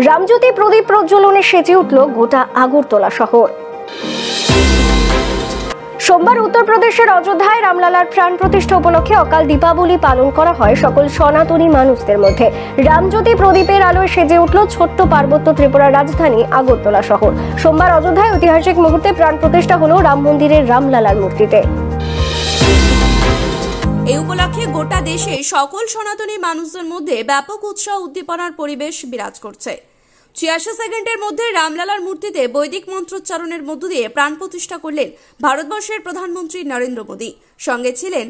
রামজ্যোতি প্রদীপ প্রজ্বলনে সেজে উঠল গোটা আগরতলা শহর। সোমবার উত্তরপ্রদেশের অযোধ্যায় রামলালার প্রাণ প্রতিষ্ঠা উপলক্ষে অকাল দীপাবলি পালন করা হয় সকল সনাতনী মানুষদের মধ্যে। রামজ্যোতি প্রদীপের আলোয় সেজে উঠল ছোট্ট পার্বত্য ত্রিপুরার রাজধানী আগরতলা শহর। সোমবার অযোধ্যায় ঐতিহাসিক মুহূর্তে প্রাণ প্রতিষ্ঠা হলো রাম মন্দিরের রামলালার মূর্তিতে। এই উপলক্ষে গোটা দেশে সকল সনাতনী মানুষদের মধ্যে ব্যাপক উৎসাহ উদ্দীপনার পরিবেশ বিরাজ করছে। ৮৬ সেকেন্ডের মধ্যে রামলালার মূর্তিতে বৈদিক মন্ত্রোচ্চারণের মধ্য দিয়ে প্রাণ প্রতিষ্ঠা করলেন ভারতবর্ষের প্রধানমন্ত্রী নরেন্দ্র মোদী। সঙ্গে ছিলেন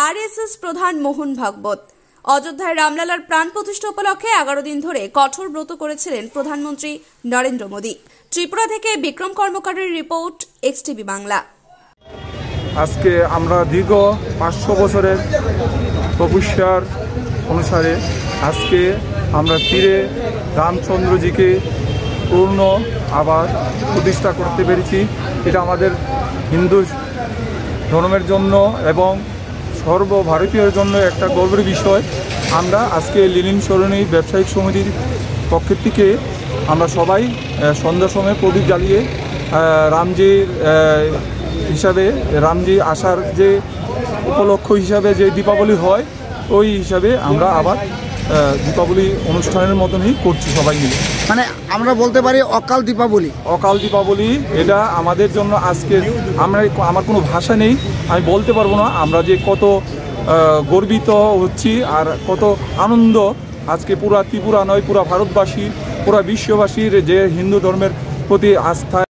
আরএসএস প্রধান মোহন ভাগবত। অযোধ্যায় রামলালার প্রাণ প্রতিষ্ঠা উপলক্ষে ১১ দিন ধরে কঠোর ব্রত করেছিলেন প্রধানমন্ত্রী নরেন্দ্র মোদী। ত্রিপুরা থেকে বিক্রম কর্মকারের রিপোর্ট, এক্সটিভি বাংলা। আজকে আমরা দীর্ঘ ৫০০ বছরের তপস্যার অনুসারে আজকে আমরা ফিরে রামচন্দ্রজিকে পূর্ণ আবার প্রতিষ্ঠা করতে পেরেছি। এটা আমাদের হিন্দু ধর্মের জন্য এবং সর্বভারতীয়ের জন্য একটা গর্বের বিষয়। আমরা আজকে লেনিন সরণি ব্যবসায়িক সমিতির পক্ষের থেকে আমরা সবাই সন্ধ্যার সময় প্রদীপ জ্বালিয়ে রামজির হিসাবে রামজি আসার যে উপলক্ষ হিসাবে যে দীপাবলি হয় ওই হিসাবে আমরা আবার দীপাবলি অনুষ্ঠানের মতনই করছি সবাই মিলে। মানে আমরা বলতে পারি অকাল দীপাবলি। অকাল দীপাবলি এটা আমাদের জন্য আজকে আমার কোনো ভাষা নেই, আমি বলতে পারবো না আমরা যে কত গর্বিত হচ্ছি আর কত আনন্দ আজকে পুরা ত্রিপুরা নয় পুরা ভারতবাসী পুরা বিশ্ববাসীর যে হিন্দু ধর্মের প্রতি আস্থা